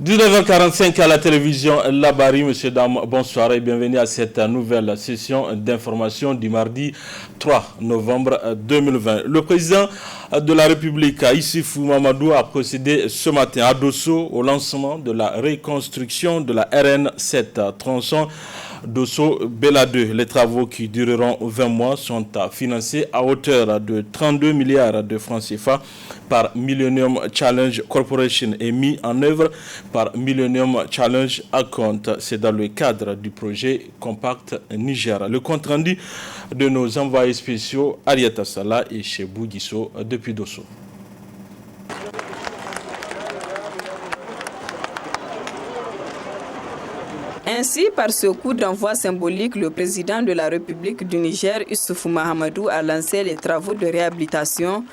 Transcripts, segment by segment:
19h45 à la télévision Labari. Monsieur, dames, bonsoir et bienvenue à cette nouvelle session d'information du mardi 3 novembre 2020. Le président de la République, Issoufou Mahamadou, a procédé ce matin à Dosso au lancement de la reconstruction de la RN7 tronçon Dosso-Bela 2. Les travaux qui dureront 20 mois sont financés à hauteur de 32 milliards de francs CFA par Millennium Challenge Corporation et mis en œuvre par Millennium Challenge Account. C'est dans le cadre du projet Compact Niger. Le compte rendu de nos envoyés spéciaux Ariata Sala et Chebou Disso depuis Dosso. Ainsi, par ce coup d'envoi symbolique, le président de la République du Niger, Issoufou Mahamadou, a lancé les travaux de réhabilitation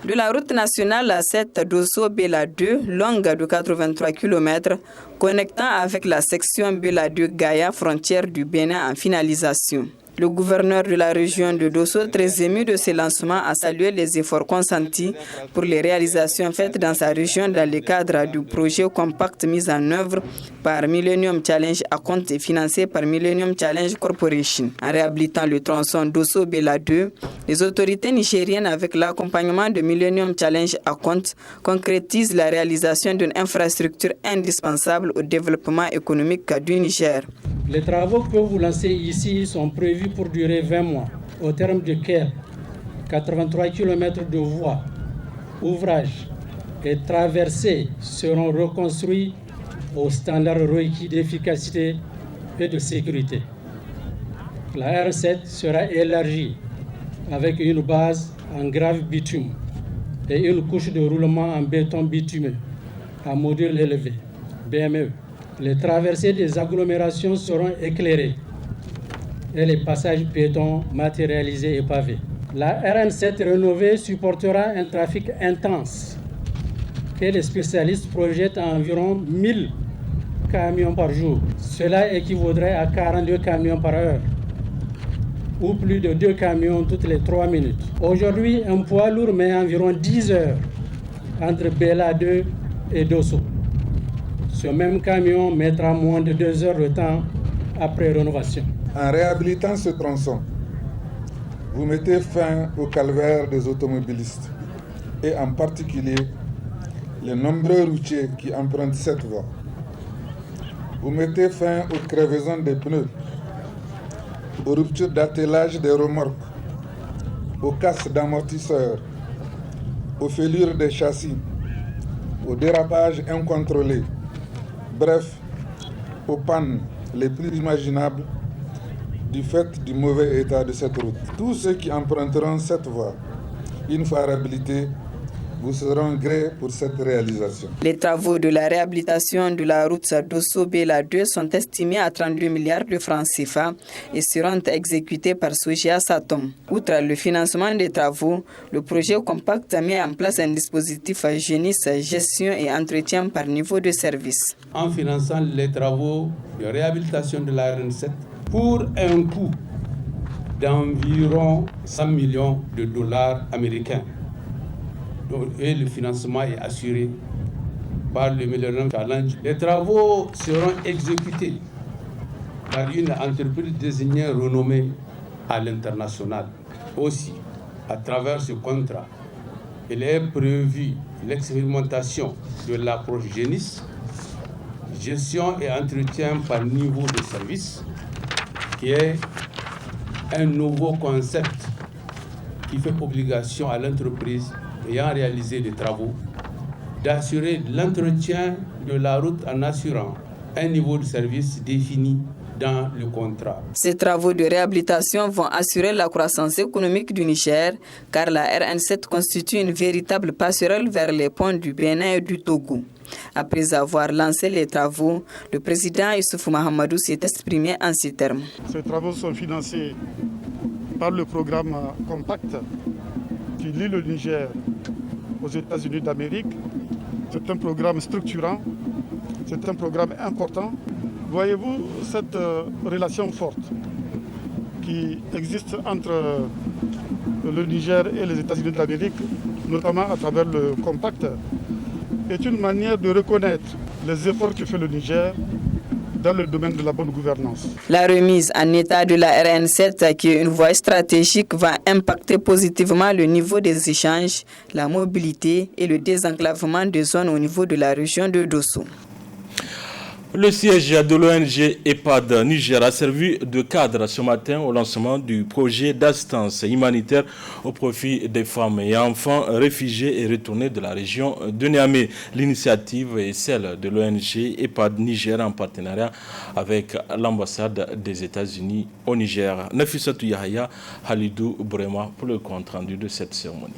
de la route nationale A7 Dosso-Bela 2, longue de 83 km, connectant avec la section Bela 2 Gaïa, frontière du Bénin en finalisation. Le gouverneur de la région de Dosso, très ému de ce lancement, a salué les efforts consentis pour les réalisations faites dans sa région dans le cadre du projet Compact mis en œuvre par Millennium Challenge Account et financé par Millennium Challenge Corporation. En réhabilitant le tronçon Dosso-Bela 2, les autorités nigériennes, avec l'accompagnement de Millennium Challenge Account, concrétisent la réalisation d'une infrastructure indispensable au développement économique du Niger. Les travaux que vous lancez ici sont prévus pour durer 20 mois, au terme duquel 83 km de voies, ouvrages et traversées seront reconstruits aux standards requis d'efficacité et de sécurité. La R7 sera élargie avec une base en grave bitume et une couche de roulement en béton bitumeux à module élevé, BME. Les traversées des agglomérations seront éclairées et les passages piétons matérialisés et pavés. La RN7 rénovée supportera un trafic intense que les spécialistes projettent à environ 1000 camions par jour. Cela équivaudrait à 42 camions par heure ou plus de 2 camions toutes les 3 minutes. Aujourd'hui, un poids lourd met environ 10 heures entre Bela 2 et Dosso. Ce même camion mettra moins de 2 heures de temps après rénovation. En réhabilitant ce tronçon, vous mettez fin au calvaire des automobilistes et en particulier les nombreux routiers qui empruntent cette voie. Vous mettez fin aux crevaisons des pneus, aux ruptures d'attelage des remorques, aux casses d'amortisseurs, aux fêlures des châssis, aux dérapages incontrôlés. Bref, aux pannes les plus imaginables du fait du mauvais état de cette route. Tous ceux qui emprunteront cette voie, une fois réhabilités, vous seront gré pour cette réalisation. Les travaux de la réhabilitation de la route Dosso-Bela 2 sont estimés à 32 milliards de francs CFA et seront exécutés par Sogia Satom. Outre le financement des travaux, le projet Compact a mis en place un dispositif à gestion et entretien par niveau de service. En finançant les travaux de réhabilitation de la RN7 pour un coût d'environ 100 millions de dollars américains. Et le financement est assuré par le Millennium Challenge. Les travaux seront exécutés par une entreprise désignée renommée à l'international. Aussi, à travers ce contrat, il est prévu l'expérimentation de l'approche GENIS, gestion et entretien par niveau de service, qui est un nouveau concept qui fait obligation à l'entreprise ayant réalisé des travaux d'assurer l'entretien de la route en assurant un niveau de service défini dans le contrat. Ces travaux de réhabilitation vont assurer la croissance économique du Niger car la RN7 constitue une véritable passerelle vers les ponts du Bénin et du Togo. Après avoir lancé les travaux, le président Issoufou Mahamadou s'est exprimé en ces termes. Ces travaux sont financés par le programme Compact qui lie le Niger aux États-Unis d'Amérique. C'est un programme structurant, c'est un programme important. Voyez-vous cette relation forte qui existe entre le Niger et les États-Unis d'Amérique, notamment à travers le Compact, est une manière de reconnaître les efforts que fait le Niger dans le domaine de la bonne gouvernance. La remise en état de la RN7, qui est une voie stratégique, va impacter positivement le niveau des échanges, la mobilité et le désenclavement des zones au niveau de la région de Dosso. Le siège de l'ONG EPAD Niger a servi de cadre ce matin au lancement du projet d'assistance humanitaire au profit des femmes et enfants réfugiés et retournés de la région de Niamey. L'initiative est celle de l'ONG EPAD Niger en partenariat avec l'ambassade des États-Unis au Niger. Nafissatou Yahya, Halidou Brema pour le compte rendu de cette cérémonie.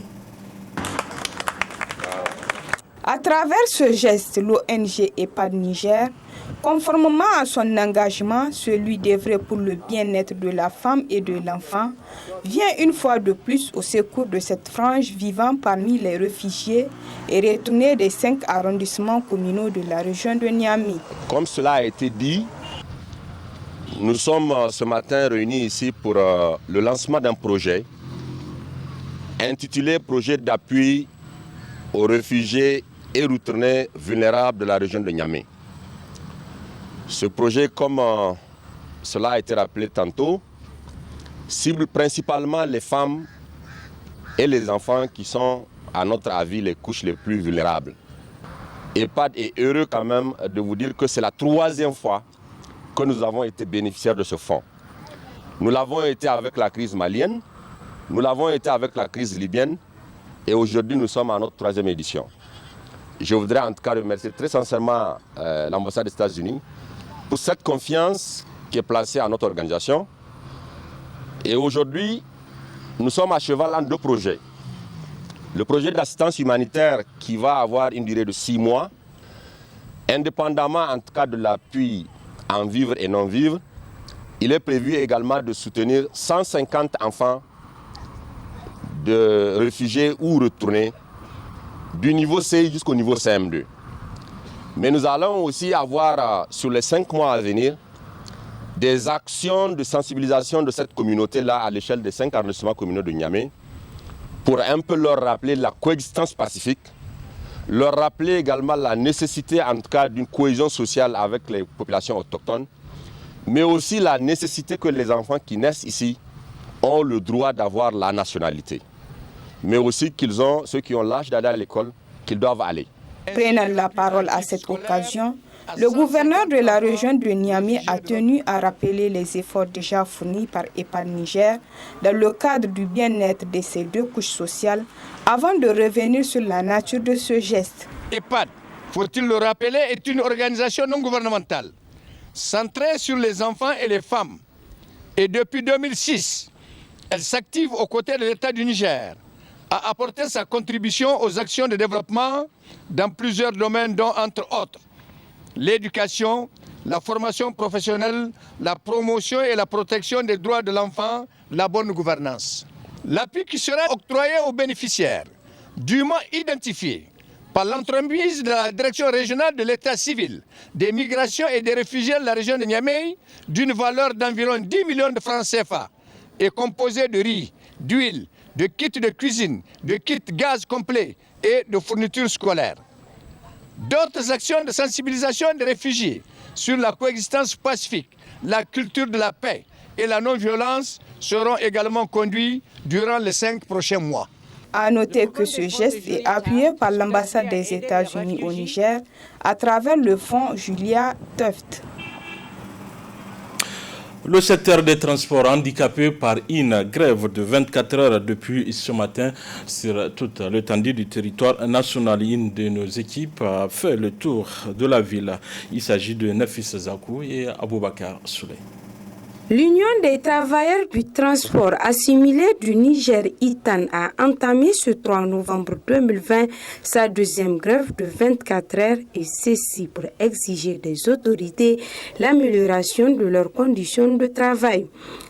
À travers ce geste, l'ONG EPAD Niger, conformément à son engagement, celui d'œuvrer pour le bien-être de la femme et de l'enfant, vient une fois de plus au secours de cette frange vivant parmi les réfugiés et retournés des 5 arrondissements communaux de la région de Niamey. Comme cela a été dit, nous sommes ce matin réunis ici pour le lancement d'un projet intitulé « Projet d'appui aux réfugiés et retournés vulnérables de la région de Niamey ». Ce projet, comme cela a été rappelé tantôt, cible principalement les femmes et les enfants qui sont, à notre avis, les couches les plus vulnérables. EPAD est heureux quand même de vous dire que c'est la 3e fois que nous avons été bénéficiaires de ce fonds. Nous l'avons été avec la crise malienne, nous l'avons été avec la crise libyenne et aujourd'hui nous sommes à notre 3e édition. Je voudrais en tout cas remercier très sincèrement l'ambassade des États-Unis pour cette confiance qui est placée à notre organisation. Et aujourd'hui, nous sommes à cheval en 2 projets. Le projet d'assistance humanitaire qui va avoir une durée de 6 mois, indépendamment en tout cas de l'appui en vivre et non vivre, il est prévu également de soutenir 150 enfants de réfugiés ou retournés du niveau C jusqu'au niveau CM2. Mais nous allons aussi avoir sur les 5 mois à venir des actions de sensibilisation de cette communauté-là à l'échelle des 5 arrondissements communaux de Niamey pour un peu leur rappeler la coexistence pacifique, leur rappeler également la nécessité en tout cas d'une cohésion sociale avec les populations autochtones, mais aussi la nécessité que les enfants qui naissent ici ont le droit d'avoir la nationalité, mais aussi qu'ils ont, ceux qui ont l'âge d'aller à l'école, qu'ils doivent aller. Prenant la parole à cette occasion, le gouverneur de la région de Niamey a tenu à rappeler les efforts déjà fournis par EPAD Niger dans le cadre du bien-être de ces 2 couches sociales avant de revenir sur la nature de ce geste. EPAD, faut-il le rappeler, est une organisation non gouvernementale centrée sur les enfants et les femmes. Et depuis 2006, elle s'active aux côtés de l'État du Niger, a apporté sa contribution aux actions de développement dans plusieurs domaines, dont entre autres l'éducation, la formation professionnelle, la promotion et la protection des droits de l'enfant, la bonne gouvernance. L'appui qui sera octroyé aux bénéficiaires, dûment identifiés par l'entremise de la direction régionale de l'état civil, des migrations et des réfugiés de la région de Niamey, d'une valeur d'environ 10 millions de francs CFA, est composé de riz, d'huile, de kits de cuisine, de kits gaz complet et de fournitures scolaires. D'autres actions de sensibilisation des réfugiés sur la coexistence pacifique, la culture de la paix et la non-violence seront également conduites durant les 5 prochains mois. À noter que ce geste est appuyé par l'ambassade des États-Unis au Niger à travers le fonds Julia Tuft. Le secteur des transports handicapé par une grève de 24 heures depuis ce matin sur toute l'étendue du territoire national. Une de nos équipes a fait le tour de la ville. Il s'agit de Nafis Zakou et Aboubakar Souley. L'Union des travailleurs du transport assimilé du Niger, ITAN, a entamé ce 3 novembre 2020 sa 2e grève de 24 heures et ceci pour exiger des autorités l'amélioration de leurs conditions de travail.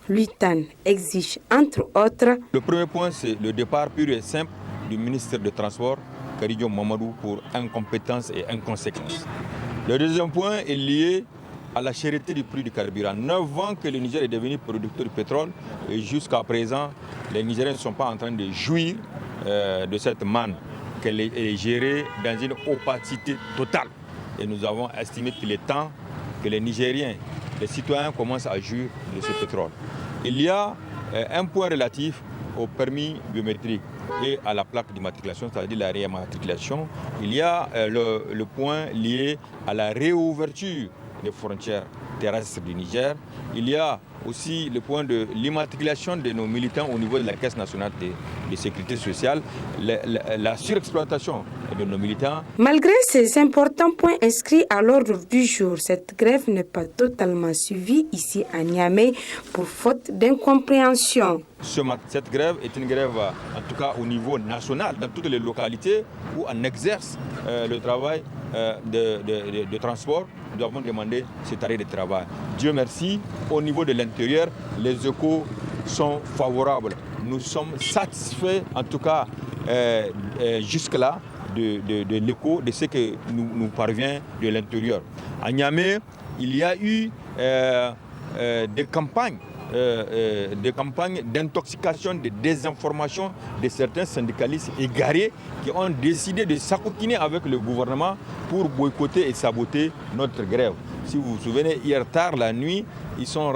L'ITAN exige entre autres... Le premier point, c'est le départ pur et simple du ministre des Transports, Karidio Mamadou, pour incompétence et inconséquence. Le deuxième point est lié à la cherté du prix du carburant. 9 ans que le Niger est devenu producteur de pétrole et jusqu'à présent, les Nigériens ne sont pas en train de jouir de cette manne. qu'elle est gérée dans une opacité totale. Et nous avons estimé qu'il est temps que les Nigériens, les citoyens commencent à jouir de ce pétrole. Il y a un point relatif au permis biométrique et à la plaque d'immatriculation, c'est-à-dire la réimmatriculation. Il y a le point lié à la réouverture des frontières terrestres du Niger. Il y a aussi le point de l'immatriculation de nos militants au niveau de la Caisse nationale de sécurité sociale, la surexploitation de nos militants. Malgré ces importants points inscrits à l'ordre du jour, cette grève n'est pas totalement suivie ici à Niamey pour faute d'incompréhension. Cette grève est une grève, en tout cas au niveau national, dans toutes les localités où on exerce le travail de transport. Nous avons demandé cet arrêt de travail. Dieu merci, au niveau de l'intérieur, les échos sont favorables. Nous sommes satisfaits, en tout cas jusque-là, de l'écho de ce que nous parvient de l'intérieur. À Niamey, il y a eu des campagnes d'intoxication, de désinformation de certains syndicalistes égarés qui ont décidé de s'acoquiner avec le gouvernement pour boycotter et saboter notre grève. Si vous vous souvenez, hier tard, la nuit, ils sont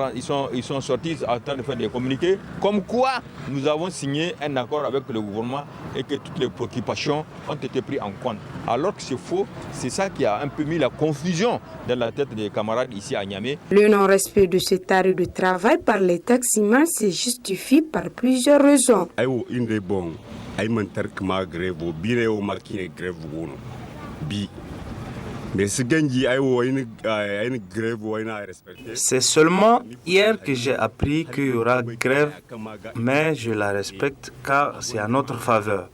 sortis en train de faire des communiqués comme quoi nous avons signé un accord avec le gouvernement et que toutes les préoccupations ont été prises en compte. Alors que c'est faux, c'est ça qui a un peu mis la confusion dans la tête des camarades ici à Niamey. Le non-respect de cet arrêt de travail par les taximans se justifie par plusieurs raisons. C'est seulement hier que j'ai appris qu'il y aura grève, mais je la respecte car c'est à notre faveur.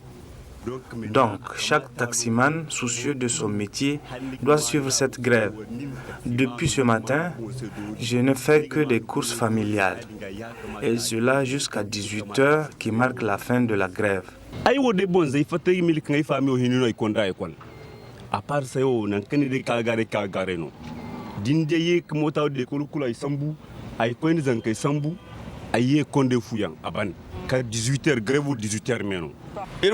Donc, chaque taximan, soucieux de son métier, doit suivre cette grève. Depuis ce matin, je ne fais que des courses familiales. Et cela jusqu'à 18h qui marque la fin de la grève. À part ça, on a des kagare no. Dindeye kmota de kolukula isambu, ay koin zanke sambu, aye konde fuyan aban. Ka 18h grève ou 18h meno. Je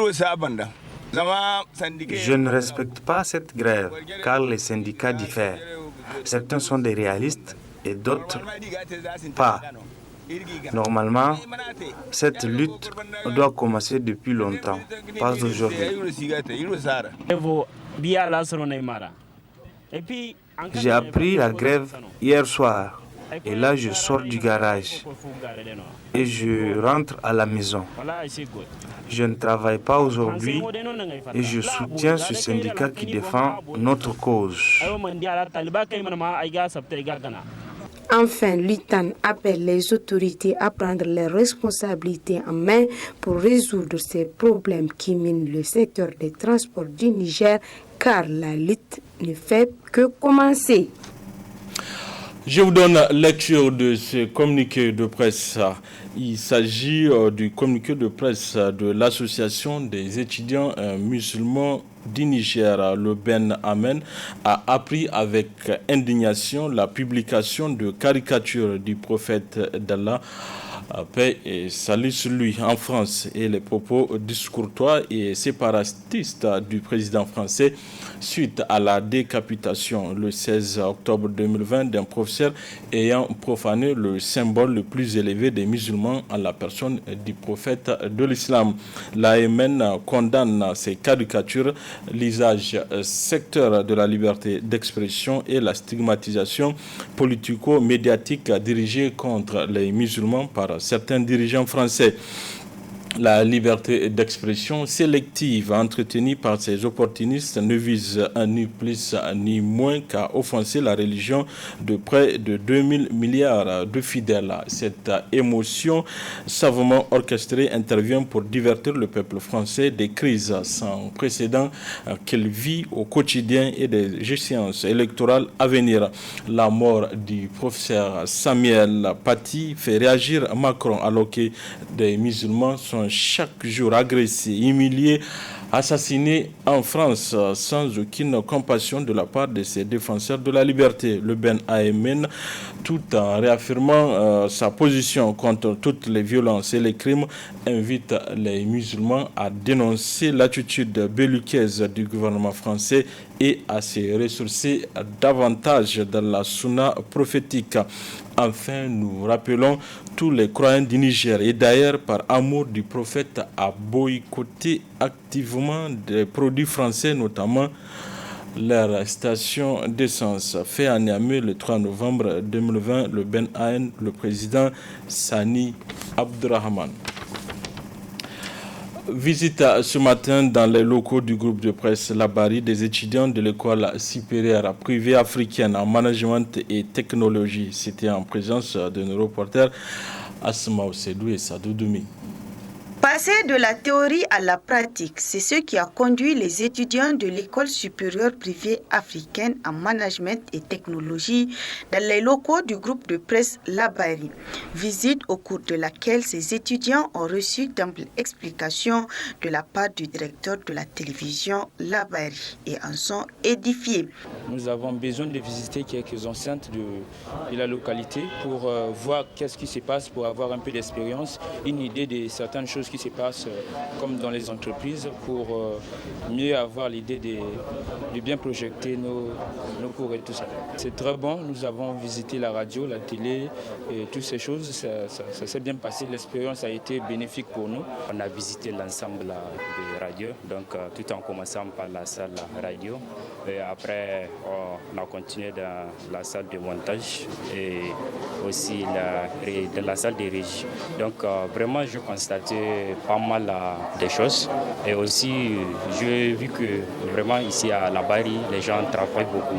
ne respecte pas cette grève car les syndicats diffèrent. Certains sont des réalistes et d'autres pas. Normalement, cette lutte doit commencer depuis longtemps, pas aujourd'hui. J'ai appris la grève hier soir et là je sors du garage et je rentre à la maison. Je ne travaille pas aujourd'hui et je soutiens ce syndicat qui défend notre cause. Enfin, l'UTAN appelle les autorités à prendre leurs responsabilités en main pour résoudre ces problèmes qui minent le secteur des transports du Niger, car la lutte ne fait que commencer. Je vous donne lecture de ce communiqué de presse. Il s'agit du communiqué de presse de l'Association des étudiants musulmans du Niger. Le Ben Amen a appris avec indignation la publication de caricatures du prophète d'Allah, paix et salut sur lui, en France, et les propos discourtois et séparatistes du président français suite à la décapitation le 16 octobre 2020 d'un professeur ayant profané le symbole le plus élevé des musulmans en la personne du prophète de l'islam. L'AMN condamne ces caricatures, l'usage secteur de la liberté d'expression et la stigmatisation politico-médiatique dirigée contre les musulmans par certains dirigeants français. La liberté d'expression sélective entretenue par ces opportunistes ne vise ni plus ni moins qu'à offenser la religion de près de 2000 milliards de fidèles. Cette émotion savamment orchestrée intervient pour divertir le peuple français des crises sans précédent qu'il vit au quotidien et des échéances électorales à venir. La mort du professeur Samuel Paty fait réagir Macron alors que des musulmans sont chaque jour agressés, humiliés assassiné en France sans aucune compassion de la part de ses défenseurs de la liberté. Le Ben Aïmen, tout en réaffirmant sa position contre toutes les violences et les crimes, invite les musulmans à dénoncer l'attitude belliqueuse du gouvernement français et à se ressourcer davantage dans la sunna prophétique. Enfin, nous rappelons tous les croyants du Niger et d'ailleurs par amour du prophète à boycotter activement des produits français, notamment leur station d'essence. Fait à Niamey le 3 novembre 2020, le Ben Aïn, le président Sani Abdurrahman. Visite ce matin dans les locaux du groupe de presse Labari des étudiants de l'école supérieure privée africaine en management et technologie. C'était en présence de nos reporters Asma Osedou et Sadou Doumi. Passer de la théorie à la pratique, c'est ce qui a conduit les étudiants de l'école supérieure privée africaine en management et technologie dans les locaux du groupe de presse Labari. Visite au cours de laquelle ces étudiants ont reçu d'amples explications de la part du directeur de la télévision Labari et en sont édifiés. Nous avons besoin de visiter quelques enceintes de la localité pour voir qu'est-ce qui se passe, pour avoir un peu d'expérience, une idée de certaines choses qui se passe comme dans les entreprises pour mieux avoir l'idée de bien projeter nos cours et tout ça. C'est très bon, nous avons visité la radio, la télé et toutes ces choses, ça s'est bien passé, l'expérience a été bénéfique pour nous. On a visité l'ensemble des radios, donc tout en commençant par la salle radio et après on a continué dans la salle de montage et aussi dans la salle de régie. Donc vraiment je constatais pas mal des choses et aussi j'ai vu que vraiment ici à Labari les gens travaillent beaucoup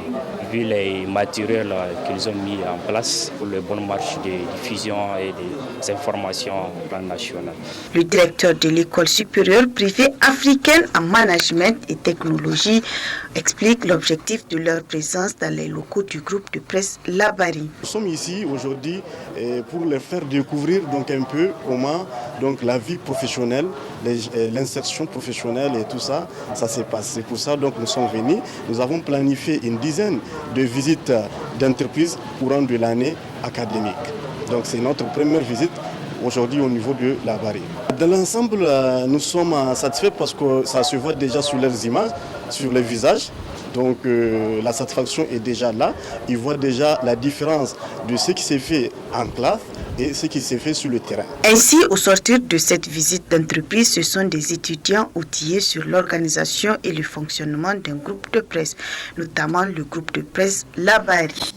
vu les matériels qu'ils ont mis en place pour la bonne marche de diffusion et des informations au plan national. Le directeur de l'école supérieure privée africaine en management et technologie explique l'objectif de leur présence dans les locaux du groupe de presse Labari. Nous sommes ici aujourd'hui pour leur faire découvrir donc un peu comment donc la vie professionnelle, l'insertion professionnelle et tout ça, ça s'est passé. C'est pour ça donc nous sommes venus. Nous avons planifié une dizaine de visites d'entreprises courant de l'année académique. Donc c'est notre première visite aujourd'hui au niveau de Labari. Dans l'ensemble, nous sommes satisfaits parce que ça se voit déjà sur leurs images, sur les visages. Donc la satisfaction est déjà là. Ils voient déjà la différence de ce qui s'est fait en classe et ce qui s'est fait sur le terrain. Ainsi, au sortir de cette visite d'entreprise, ce sont des étudiants outillés sur l'organisation et le fonctionnement d'un groupe de presse, notamment le groupe de presse Labari.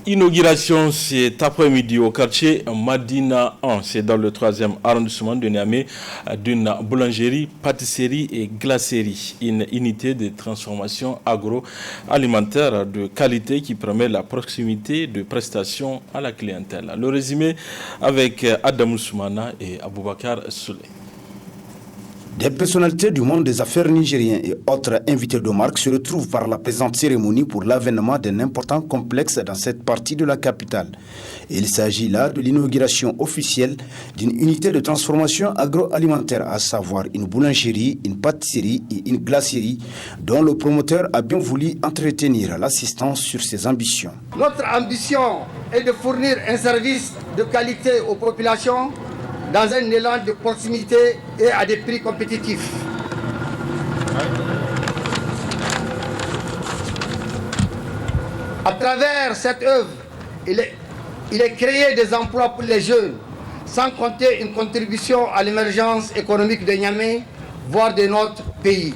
Inauguration cet après-midi au quartier Madina 1, c'est dans le 3e arrondissement de Niamey, d'une boulangerie, pâtisserie et glacerie, une unité de transformation agroalimentaire de qualité qui permet la proximité de prestations à la clientèle. Le résumé avec Adam Ousmana et Aboubakar Souley. Des personnalités du monde des affaires nigériens et autres invités de marque se retrouvent par la présente cérémonie pour l'avènement d'un important complexe dans cette partie de la capitale. Il s'agit là de l'inauguration officielle d'une unité de transformation agroalimentaire, à savoir une boulangerie, une pâtisserie et une glacerie, dont le promoteur a bien voulu entretenir l'assistance sur ses ambitions. Notre ambition est de fournir un service de qualité aux populations dans un élan de proximité et à des prix compétitifs. À travers cette œuvre, il est créé des emplois pour les jeunes, sans compter une contribution à l'émergence économique de Niamey, voire de notre pays.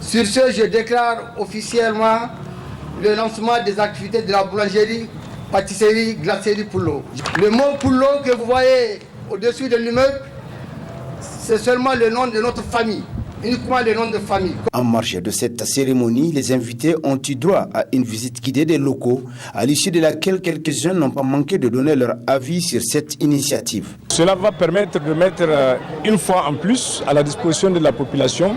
Sur ce, je déclare officiellement le lancement des activités de la boulangerie, pâtisserie, glacerie Poulot. Le mot Poulot que vous voyez au-dessus de l'immeuble, c'est seulement le nom de notre famille, uniquement le nom de famille. En marge de cette cérémonie, les invités ont eu droit à une visite guidée des locaux, à l'issue de laquelle quelques-uns n'ont pas manqué de donner leur avis sur cette initiative. Cela va permettre de mettre une fois en plus à la disposition de la population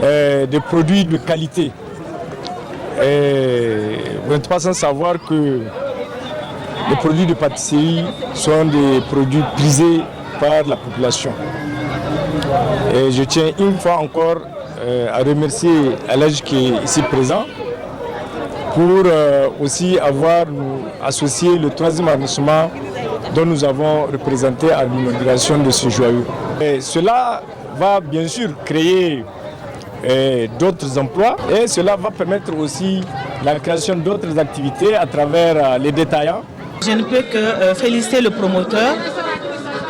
des produits de qualité. Et vous n'êtes pas sans savoir que les produits de pâtisserie sont des produits prisés par la population. Et je tiens une fois encore à remercier Alej qui est ici présent pour aussi avoir associé le 3e arrondissement dont nous avons représenté à l'inauguration de ce joyau. Et cela va bien sûr créer d'autres emplois et cela va permettre aussi la création d'autres activités à travers les détaillants. Je ne peux que féliciter le promoteur.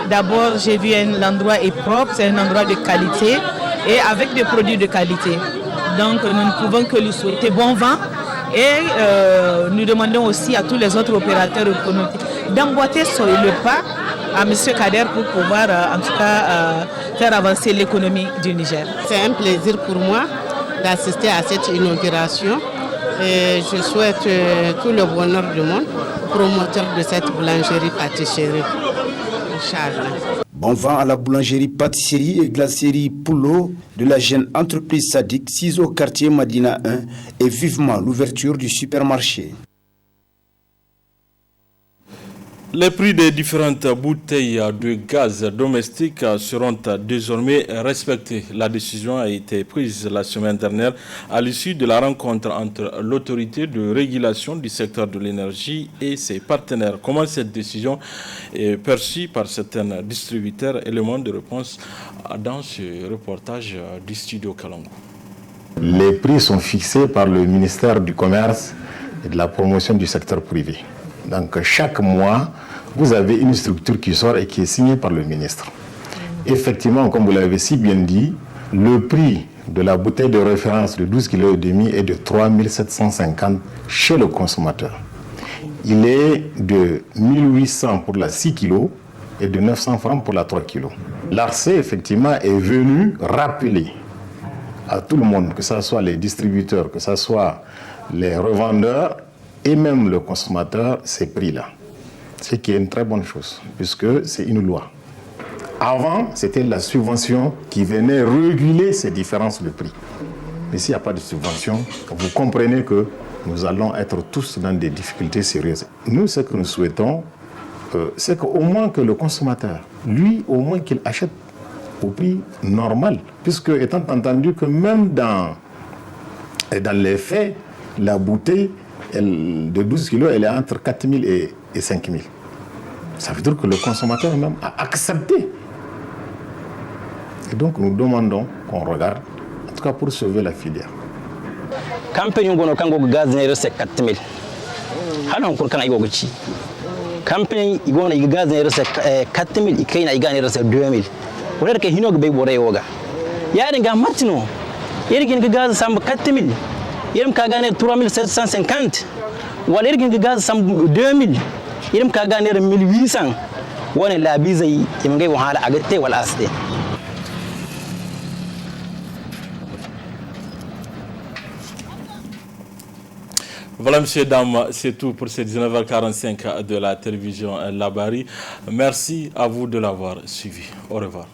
D'abord, j'ai vu l'endroit est propre, c'est un endroit de qualité et avec des produits de qualité. Donc nous ne pouvons que lui souhaiter bon vent et nous demandons aussi à tous les autres opérateurs économiques d'emboîter sur le pas à M. Kader pour pouvoir en tout cas faire avancer l'économie du Niger. C'est un plaisir pour moi d'assister à cette inauguration et je souhaite tout le bonheur du monde au promoteur de cette boulangerie-pâtisserie. Inch'Allah. Bon vent à la boulangerie, pâtisserie et glacerie Poulot de la jeune entreprise Sadik, 6 au quartier Madina 1 et vivement l'ouverture du supermarché. Les prix des différentes bouteilles de gaz domestique seront désormais respectés. La décision a été prise la semaine dernière à l'issue de la rencontre entre l'autorité de régulation du secteur de l'énergie et ses partenaires. Comment cette décision est perçue par certains distributeurs? Élément de réponse dans ce reportage du studio Kalongo. Les prix sont fixés par le ministère du Commerce et de la promotion du secteur privé. Donc chaque mois, vous avez une structure qui sort et qui est signée par le ministre. Effectivement, comme vous l'avez si bien dit, le prix de la bouteille de référence de 12,5 kg est de 3 750 chez le consommateur. Il est de 1 800 pour la 6 kg et de 900 francs pour la 3 kg. L'ARCE, effectivement, est venu rappeler à tout le monde, que ce soit les distributeurs, que ce soit les revendeurs, et même le consommateur, ces prix-là. Ce qui est une très bonne chose, puisque c'est une loi. Avant, c'était la subvention qui venait réguler ces différences de prix. Mais s'il n'y a pas de subvention, vous comprenez que nous allons être tous dans des difficultés sérieuses. Nous, ce que nous souhaitons, c'est qu'au moins que le consommateur, lui, au moins qu'il achète au prix normal. Puisque, étant entendu que même dans les faits, la bouteille de 12 kg, elle est entre 4 000 et 5 000. Ça veut dire que le consommateur même a accepté. Et donc nous demandons qu'on regarde, en tout cas pour sauver la filière. Campagne ngono kango gaz ne rese 4 000. Halon kur kana igo ci. Campagne igo na gaz ne rese 4 000 ikaina iga ne rese 2 000. Wala ke hino be bore yoga. Ya dinga matino. Yergin gaz sam 4 000. Yerem ka gane 3 750. Wala yergin gaz sam 2 000. Yerem ka gane 1800. Wala labi zai imgai wahala agate wala asde. Voilà, messieurs, dames, c'est tout pour ces 19h45 de la télévision Labari. Merci à vous de l'avoir suivi. Au revoir.